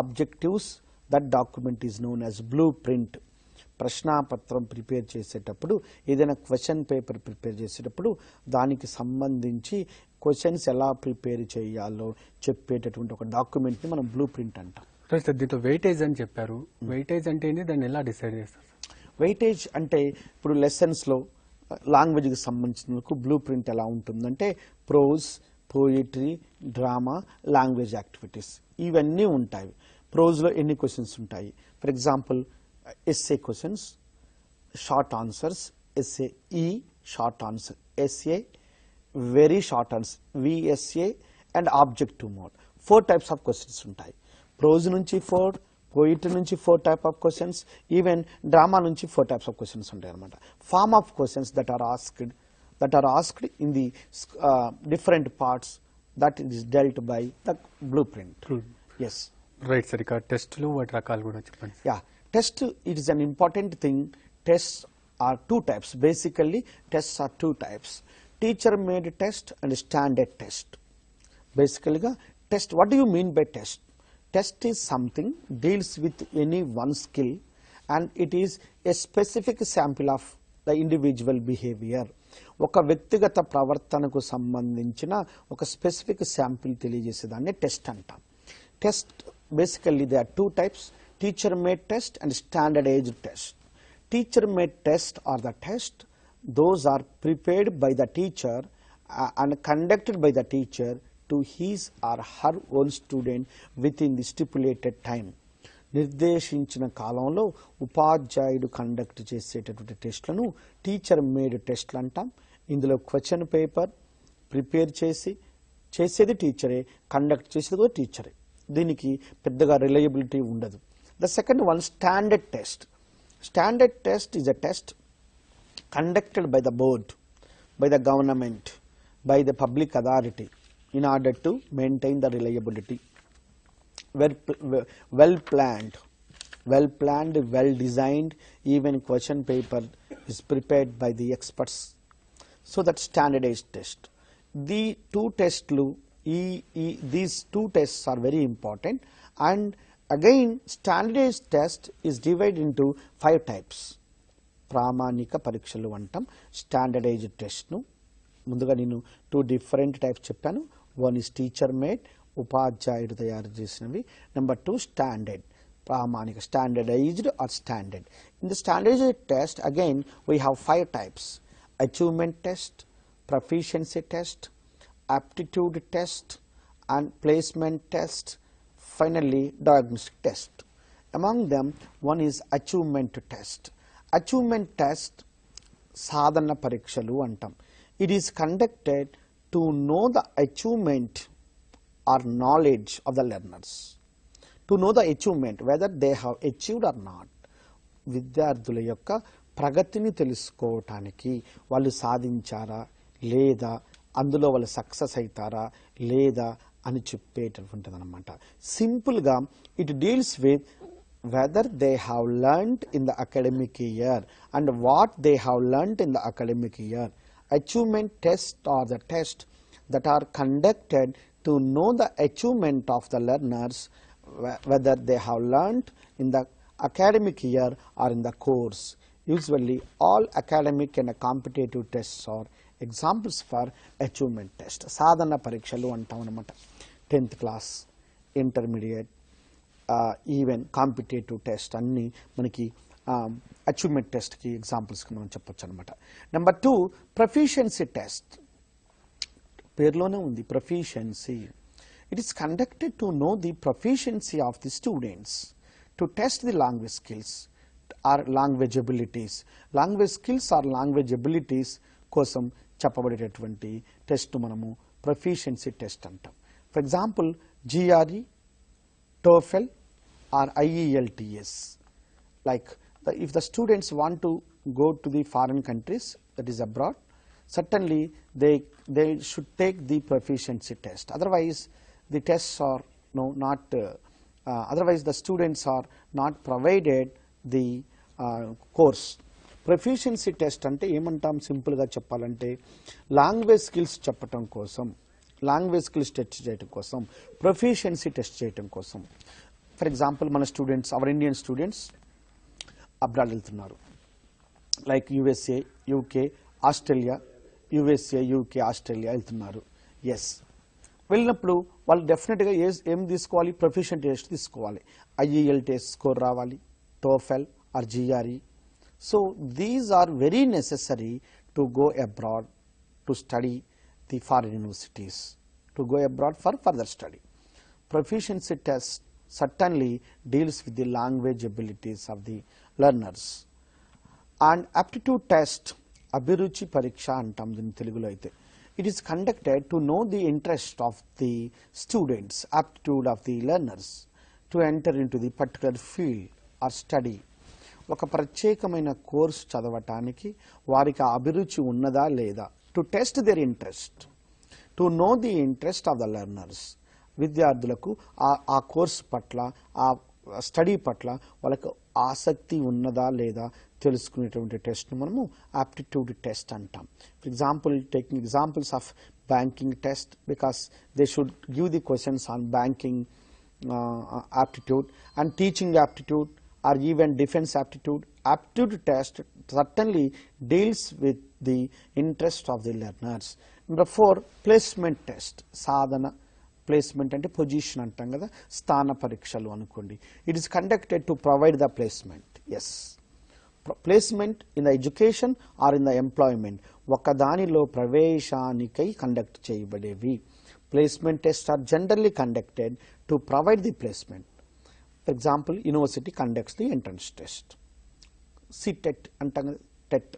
objectives, that document is known as blueprint. ప్రశ్నాపత్రం ప్రిపేర్ చేసేటప్పుడు, ఏదైనా క్వశ్చన్ పేపర్ ప్రిపేర్ చేసేటప్పుడు దానికి సంబంధించి క్వశ్చన్స్ ఎలా ప్రిపేర్ చేయాలో చెప్పేటటువంటి ఒక డాక్యుమెంట్ని మనం బ్లూ ప్రింట్ అంటాం. దీంట్లో వెయిటేజ్ అని చెప్పారు. వెయిటేజ్ అంటే ఏంటి, దాన్ని ఎలా డిసైడ్ చేస్తారు? వెయిటేజ్ అంటే ఇప్పుడు లెసన్స్లో లాంగ్వేజ్కి సంబంధించినందుకు బ్లూ ప్రింట్ ఎలా ఉంటుందంటే prose, poetry, drama, language activities ఇవన్నీ ఉంటాయి. ప్రోజ్లో ఎన్ని క్వశ్చన్స్ ఉంటాయి? For example essay questions, short answers, essay E, short answer, essay, very short answer, VSA and objective mode. 4 types of questions ఉంటాయి. ప్రోజ్ నుంచి 4, పోయిటరీ నుంచి 4 type of questions, even drama నుంచి 4 types of questions ఉంటాయి అనమాట. Form of questions that are asked in the different parts that is dealt by the blue print. Yes right sir. ఇక టెస్టులు, వాటి రకాలు కూడా చెప్పండి. Yeah, test, it is an important thing. Tests are 2 types. Basically tests are 2 types: teacher made test and standard test. Basically Test, what do you mean by test? Test is something deals with any one skill and it is a specific sample of the individual behavior. ఒక వ్యక్తిగత ప్రవర్తనకు సంబంధించిన ఒక స్పెసిఫిక్ శాంపిల్ తెలియజేసేదాన్ని టెస్ట్ అంటాం. Test basically they are two types, teacher made test and standardised test. Teacher made test are the test, those are prepared by the teacher and conducted by the teacher to his or her own student within the stipulated time. నిర్దేశించిన కాలంలో ఉపాధ్యాయుడు కండక్ట్ చేసేటటువంటి టెస్ట్లను టీచర్ మేడ్ టెస్ట్లు అంటాం. ఇందులో క్వశ్చన్ పేపర్ ప్రిపేర్ చేసేది టీచరే, కండక్ట్ చేసేది కూడా టీచరే. దీనికి పెద్దగా రిలయబిలిటీ ఉండదు. The second one standard test. Standard test is a test conducted by the board, by the government, by the public authority in order to maintain the reliability. Well planned, well designed, even question paper is prepared by the experts. So that standardized test. The two tests, these two tests are very important, and again standardized test is divided into 5 types. ప్రామాణిక పరీక్షలు అంటాం స్టాండర్డైజ్డ్ టెస్ట్ను. ముందుగా నేను 2 డిఫరెంట్ టైప్స్ చెప్పాను. వన్ ఇస్ టీచర్ మేడ్, ఉపాధ్యాయుడు తయారు చేసినవి. నెంబర్ 2 స్టాండర్డ్, ప్రామాణిక, standardised or standard. In the standardised test again we have 5 types: achievement test, proficiency test, aptitude test and placement test, finally diagnostic test. Among them one is achievement test. Achievement test సాధన పరీక్షలు అంటాం. It is conducted to know the achievement or knowledge of the learners. To know the achievement, whether they have achieved or not. విద్యార్థుల యొక్క ప్రగతిని తెలుసుకోవటానికి వాళ్ళు సాధించారా లేదా, అందులో వాళ్ళు సక్సెస్ అవుతారా లేదా అని చెప్పేటటువంటిది అనమాట. సింపుల్గా it deals with whether they have learnt in the academic year and what they have learnt in the academic year. Achievement tests are the tests that are conducted to know the achievement of the learners, whether they have learnt in the academic year or in the course. Usually all academic and competitive tests are examples for achievement test. సాధన పరీక్షలు అంటాం అన్నమాట. 10th class, intermediate, even competitive test అన్నీ మనకి అచీవ్మెంట్ టెస్ట్కి ఎగ్జాంపుల్స్కి మనం చెప్పొచ్చు అనమాట. Number 2 proficiency test. పేరులోనే ఉంది proficiency. It is conducted to know the proficiency of the students, to test the language skills or language abilities. Language skills or language abilities కోసం చెప్పబడేటటువంటి టెస్ట్ మనము ప్రొఫిషియన్సీ టెస్ట్ అంటాం. For example GRE, TOEFL or IELTS. Like if the students want to go to the foreign countries, that is abroad, certainly they should take the proficiency test. Otherwise the tests are not otherwise the students are not provided the course. Proficiency test అంటే ఏమంటాం సింపుల్గా చెప్పాలంటే లాంగ్వేజ్ స్కిల్స్ చెప్పటం కోసం, లాంగ్వేజ్ స్కిల్స్ టెస్ట్ చేయడం కోసం, ప్రొఫిషియన్సీ టెస్ట్ చేయడం కోసం. ఫర్ ఎగ్జాంపుల్ మన students, our Indian students abroad వెళ్తున్నారు, like USA, UK, Australia, USA, UK, Australia వెళ్తున్నారు. ఎస్, వెళ్ళినప్పుడు వాళ్ళు డెఫినెట్గా ఏం తీసుకోవాలి? ప్రొఫిషియన్సీ టెస్ట్ తీసుకోవాలి. IELTS స్కోర్ రావాలి, TOEFL or GRE. So these are very necessary to go abroad to study the foreign universities, to go abroad for further study. Proficiency test certainly deals with the language abilities of the learners. And aptitude test, abhiruchi pariksha antam din telugulo aithe. It is conducted to know the interest of the students, aptitude of the learners to enter into the particular field or study. ఒక ప్రత్యేకమైన కోర్సు చదవటానికి వారికి అభిరుచి ఉన్నదా లేదా, to test their interest, to know the interest of the learners. విద్యార్థులకు ఆ కోర్సు పట్ల, ఆ స్టడీ పట్ల వాళ్ళకు ఆసక్తి ఉన్నదా లేదా తెలుసుకునేటువంటి టెస్ట్ను మనము ఆప్టిట్యూడ్ టెస్ట్ అంటాం. For example, taking examples of banking test, because they should give the questions on banking aptitude and teaching aptitude, or even defense aptitude. Aptitude test certainly deals with the interest of the learners. Number 4, placement test. Sadhana placement అంటే పొజిషన్ అంటాం కదా, స్థాన పరీక్షలు అనుకోండి. It is conducted to provide the placement. Yes, placement in the education or in the employment, ఒకదానిలో ప్రవేశానికై కండక్ట్ చేయబడేవి. Placement test are generally conducted to provide the placement. For example, university conducts the entrance test. CTET అంటాం కదా, టెట్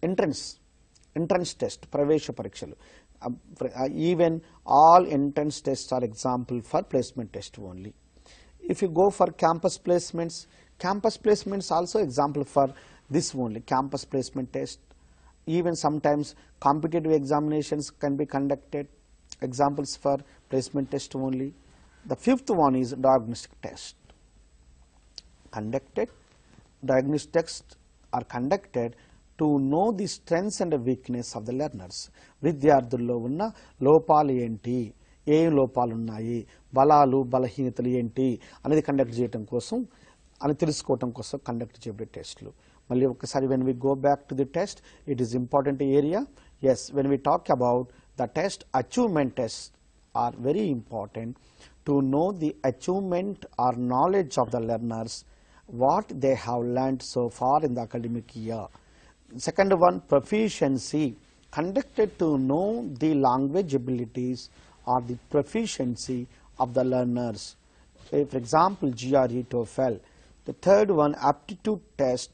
ఎంట్రన్స్ టెస్ట్, ప్రవేశ పరీక్షలు. Even all entrance tests are example for placement test only. If you go for campus placements also example for this only, campus placement test. Even sometimes competitive examinations can be conducted, examples for placement test only. The 5th one is diagnostic test. Diagnostic tests are conducted to know the strengths and weakness of the learners. విద్యార్థుల్లో ఉన్న లోపాలు ఏంటి, ఏ లోపాలు ఉన్నాయి, బలాలు బలహీనతలు ఏంటి అనేది కండక్ట్ చేయడం కోసం, అని తెలుసుకోవడం కోసం కండక్ట్ చేయబడే టెస్టులు. మళ్ళీ ఒకసారి when we go back to the test, it is important area. Yes, when we talk about the test, achievement tests are very important to know the achievement or knowledge of the learners, what they have learned so far in the academic year. Second one, proficiency, conducted to know the language abilities or the proficiency of the learners. For example, GRE, TOEFL. The third one, aptitude test,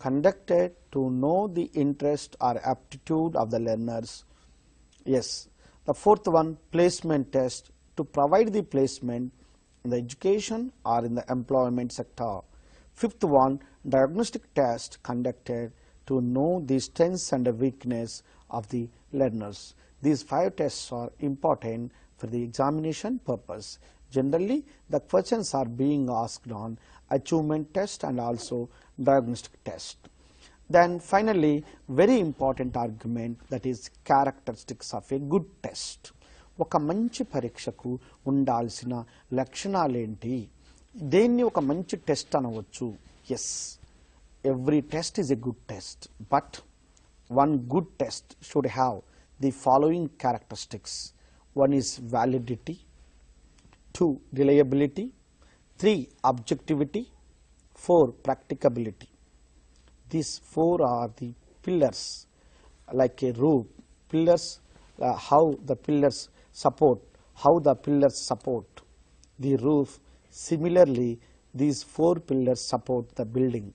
conducted to know the interest or aptitude of the learners. Yes. The fourth one, placement test, to provide the placement in the education or in the employment sector. Fifth one, diagnostic test, conducted to know the strengths and weakness of the learners. These 5 tests are important for the examination purpose. Generally, the questions are being asked on achievement test and also diagnostic test. Then finally, very important argument, that is characteristics of a good test. ఒక మంచి పరీక్షకు ఉండాల్సిన లక్షణాలేంటి, దేన్ని ఒక మంచి టెస్ట్ అనవచ్చు. Yes, every test is a good test, but one good test should have the following characteristics. One is validity, 2 reliability, 3 objectivity, 4 practicability. These 4 are the pillars, like a roof. Pillars, how the pillars support the roof. Similarly, these 4 pillars support the building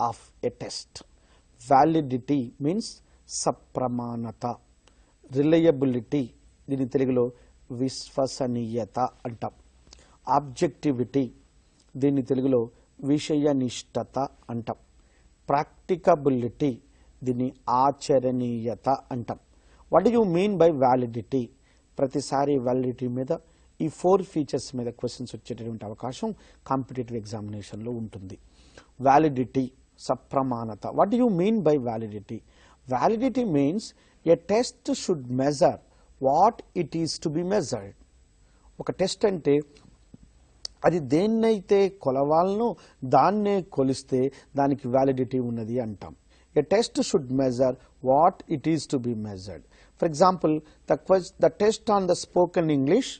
of a test. Validity means sapramanata. Reliability, దీని తెలుగులో విశ్వసనీయత అంటాం. ఆబ్జెక్టివిటీ, దీని తెలుగులో విషయనిష్టత అంటాం. ప్రాక్టికబిలిటీ, దీన్ని ఆచరణీయత అంటాం. What do you mean by validity? ప్రతిసారి వ్యాలిడిటీ మీద ఈ 4 ఫీచర్స్ మీద క్వశ్చన్స్ వచ్చేటటువంటి అవకాశం కాంపిటేటివ్ ఎగ్జామినేషన్లో ఉంటుంది. Validity, sapramanata. What do you mean by validity? Validity means a test should measure what it is to be measured. ఒక టెస్ట్ అంటే అది దేన్నైతే కొలవాలనో దాన్నే కొలిస్తే దానికి వ్యాలిడిటీ ఉన్నది అంటాం. A test should measure what it is to be measured. For example, the test on the spoken English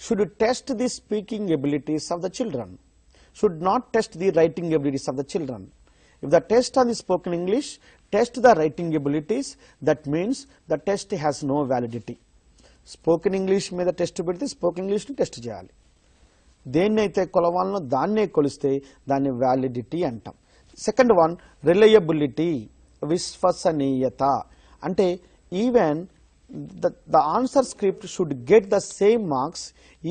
should test the speaking abilities of the children, should not test the writing abilities of the children. If the test on the spoken English test the writing abilities, that means the test has no validity. Spoken English మీద టెస్ట్ పెడితే స్పోకెన్ ఇంగ్లీష్ని టెస్ట్ చేయాలి. దేన్నైతే కొలవాలనో దాన్నే కొలిస్తే దాన్ని వ్యాలిడిటీ అంటాం. సెకండ్ వన్, రిలయబిలిటీ, విశ్వసనీయత. అంటే even the answer script should get the same marks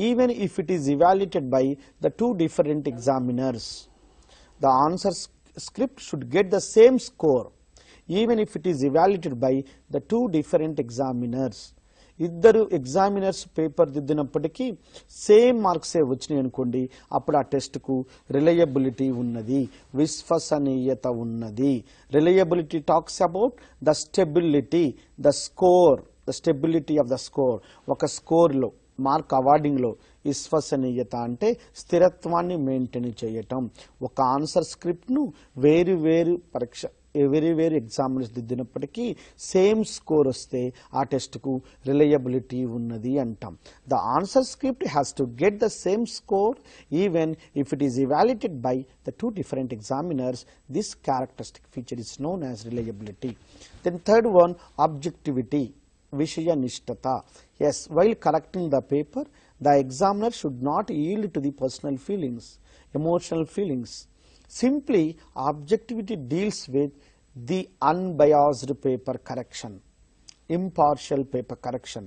even if it is evaluated by the 2 different examiners. The answer script should get the same score even if it is evaluated by the 2 different examiners. ఇద్దరు ఎగ్జామినర్స్ పేపర్ దిద్దినప్పటికీ సేమ్ మార్క్సే వచ్చినాయి అనుకోండి, అప్పుడు ఆ టెస్ట్కు రిలయబిలిటీ ఉన్నది, విశ్వసనీయత ఉన్నది. Reliability talks about the stability, the score, the stability of the score. ఒక స్కోర్లో మార్క్ అవార్డింగ్లో విశ్వసనీయత అంటే స్థిరత్వాన్ని మెయింటైన్ చేయటం. ఒక ఆన్సర్ స్క్రిప్ట్ను వేరు వేరు ఎగ్జామినర్స్ దిద్దినప్పటికీ సేమ్ స్కోర్ వస్తే ఆ టెస్ట్కు రిలయబిలిటీ ఉన్నది అంటాం. The answer script has to get the same score even if it is evaluated by the two different examiners. This characteristic feature is known as reliability. Then third one, objectivity, Vishaya Nishtata. Yes, while correcting the paper, the examiner should not yield to the personal feelings, emotional feelings. Simply, objectivity deals with the unbiased paper correction, impartial paper correction.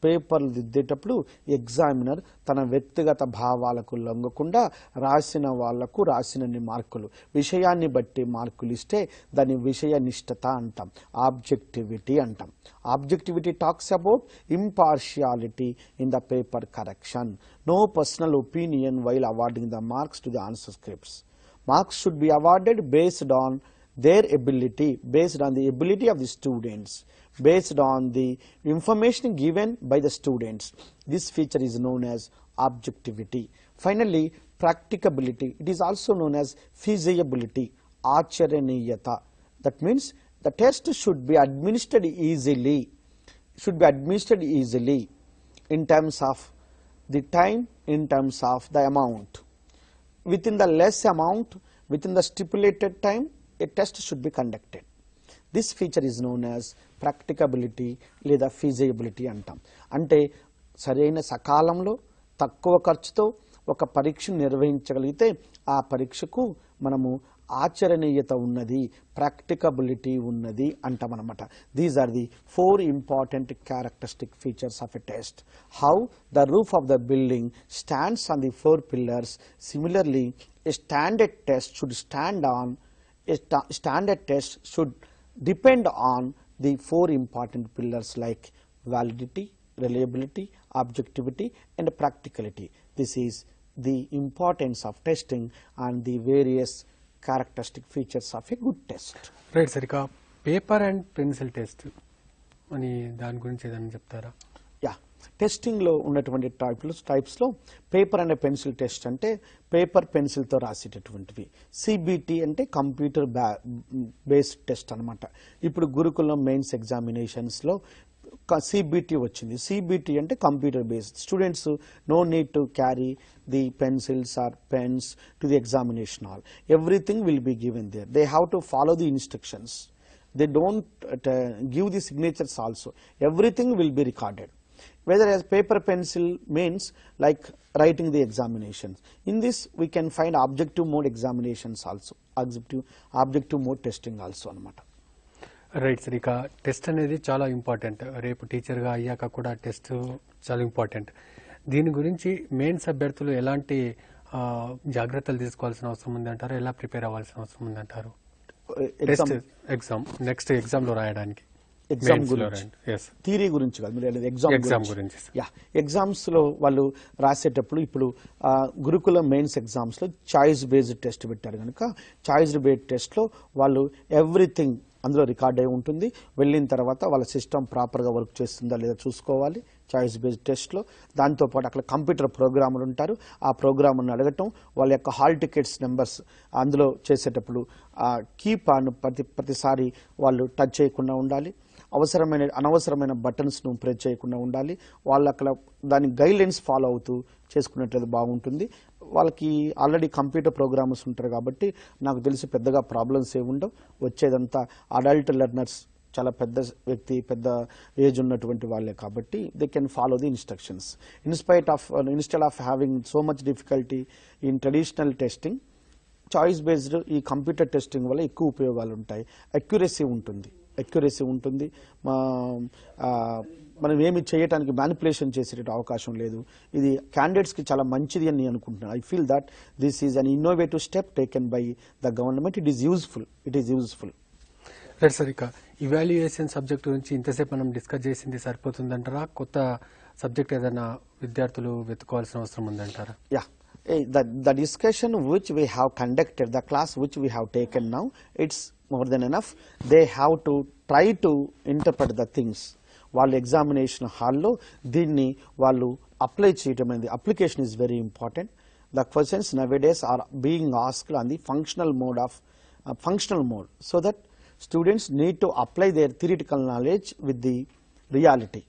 పేపర్లు దిద్దేటప్పుడు ఎగ్జామినర్ తన వ్యక్తిగత భావాలకు లొంగకుండా రాసిన వాళ్లకు రాసినన్ని మార్కులు, విషయాన్ని బట్టి మార్కులు ఇస్తే దాన్ని విషయ నిష్ఠత అంటాం, ఆబ్జెక్టివిటీ అంటాం. Objectivity talks about impartiality in the paper correction. No personal opinion while awarding the marks to the answer scripts. Marks should be awarded based on their ability, based on the ability of the students, based on the information given by the students. This feature is known as objectivity. Finally, practicability. It is also known as feasibility, acharaniyata. That means the test should be administered easily, in terms of the time, in terms of the amount. Within the less amount, within the stipulated time, a test should be conducted. This feature is known as practicability లేదా feasibility అంటాం. అంటే సరైన సకాలంలో తక్కువ ఖర్చుతో ఒక పరీక్షను నిర్వహించగలిగితే ఆ పరీక్షకు మనము ఆచరణీయత ఉన్నది, ప్రాక్టికబిలిటీ ఉన్నది అంటాం అన్నమాట. These are the 4 important characteristic features of a test. How the roof of the building stands on the 4 pillars. Similarly, a standard test should depend on the 4 important pillars like validity, reliability, objectivity and practicality. This is the importance of testing and the various characteristic features of a good test. Right sir, ఇక పేపర్ అండ్ పెన్సిల్ టెస్ట్ అని దాని గురించి ఏదైనా చెప్తారా? యా, టెస్టింగ్లో ఉన్నటువంటి టైప్స్లో పేపర్ అండ్ పెన్సిల్ టెస్ట్ అంటే పేపర్ పెన్సిల్తో రాసేటటువంటివి. సిబిటి అంటే కంప్యూటర్ బేస్డ్ టెస్ట్ అనమాట. ఇప్పుడు గురుకులం మెయిన్స్ ఎగ్జామినేషన్స్లో సిబిటి వచ్చింది. సిబిటి అంటే computer based. Students no need to carry the pencils or pens to the examination hall. Everything will be given there. They have to follow the instructions. They don't give the signatures also. Everything will be recorded. Whether as paper pencil means like writing the examinations. In this we can find objective mode examinations also, objective mode testing also anamata. Right sir, ఇక టెస్ట్ అనేది చాలా ఇంపార్టెంట్. రేపు టీచర్గా అయ్యాక కూడా టెస్ట్ చాలా ఇంపార్టెంట్. దీని గురించి మెయిన్స్ అభ్యర్థులు ఎలాంటి జాగ్రత్తలు తీసుకోవాల్సిన అవసరం ఉంది అంటారు? ఎలా ప్రిపేర్ అవ్వాల్సిన అవసరం ఉంది అంటారు? నెక్స్ట్ ఎగ్జామ్ లో రాయడానికి ఎగ్జామ్ గురించి, థియరీ గురించి కాదు, మీరు ఎగ్జామ్ గురించి. ఎగ్జామ్స్ లో వాళ్ళు రాసేటప్పుడు ఇప్పుడు గురుకుల మెయిన్స్ ఎగ్జామ్స్ లో చాయిస్ బేస్డ్ టెస్ట్ పెట్టారు కనుక చాయిస్ బేస్డ్ టెస్ట్ లో వాళ్ళు ఎవ్రీథింగ్ అందులో రికార్డ్ అయి ఉంటుంది. వెళ్ళిన తర్వాత వాళ్ళ సిస్టమ్ ప్రాపర్గా వర్క్ చేస్తుందా లేదా చూసుకోవాలి చాయిస్ బేస్డ్ టెస్ట్లో. దాంతోపాటు అక్కడ కంప్యూటర్ ప్రోగ్రాములు ఉంటారు. ఆ ప్రోగ్రామ్ను అడగటం, వాళ్ళ యొక్క హాల్ టికెట్స్ నెంబర్స్ అందులో చేసేటప్పుడు కీపాడ్ను ప్రతిసారి వాళ్ళు టచ్ చేయకుండా ఉండాలి. అనవసరమైన బటన్స్ను ప్రెస్ చేయకుండా ఉండాలి. వాళ్ళు అక్కడ దాని గైడ్లైన్స్ ఫాలో అవుతూ చేసుకున్నట్లయితే బాగుంటుంది. వాళ్ళకి ఆల్రెడీ కంప్యూటర్ ప్రోగ్రామ్స్ ఉంటారు కాబట్టి నాకు తెలిసి పెద్దగా ప్రాబ్లమ్స్ ఏమి ఉండవు. వచ్చేదంతా అడల్ట్ లెర్నర్స్, చాలా పెద్ద వ్యక్తి, పెద్ద ఏజ్ ఉన్నటువంటి వాళ్ళే కాబట్టి they can follow the instructions. Instead of having so much difficulty in traditional testing, choice based ఈ కంప్యూటర్ టెస్టింగ్ వల్ల ఎక్కువ ఉపయోగాలు ఉంటాయి. అక్యురసీ ఉంటుంది. మనం ఏమి చేయడానికి మ్యానిపులేషన్ చేసే అవకాశం లేదు. ఇది క్యాండిడేట్స్కి చాలా మంచిది అని నేను అనుకుంటున్నాను. I feel that this is an innovative step taken by the government. It is useful. Right sir, ఇక ఇవాల్యుయేషన్ సబ్జెక్ట్ గురించి ఇంతసేపు మనం డిస్కస్ చేసింది సరిపోతుందంటారా? కొత్త సబ్జెక్ట్ ఏదైనా విద్యార్థులు వెతుకోవాల్సిన అవసరం ఉందంటారా? Yeah. The discussion which we have conducted, the class which we have taken now, it's more than enough. They have to try to interpret the things. వాళ్ళు ఎగ్జామినేషన్ హాల్లో దీన్ని వాళ్ళు అప్లై చేయటం అనేది, application is very important. The questions nowadays are being asked on the functional mode so that students need to apply their theoretical knowledge with the reality.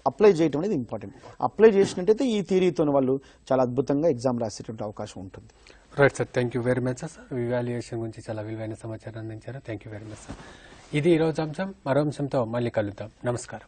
Apply చేయటం అనేది ఇంపార్టెంట్. అప్లై చేసినట్టయితే ఈ థియరీతో వాళ్ళు చాలా అద్భుతంగా ఎగ్జామ్ రాసేటువంటి అవకాశం ఉంటుంది. Right sir, thank you very much sir. Evaluation గురించి చాలా విలువైన సమాచారం అందించారు. Thank you very much sir. ఇది ఈరోజు అంశం. మరో అంశంతో మళ్ళీ కలుద్దాం. నమస్కారం.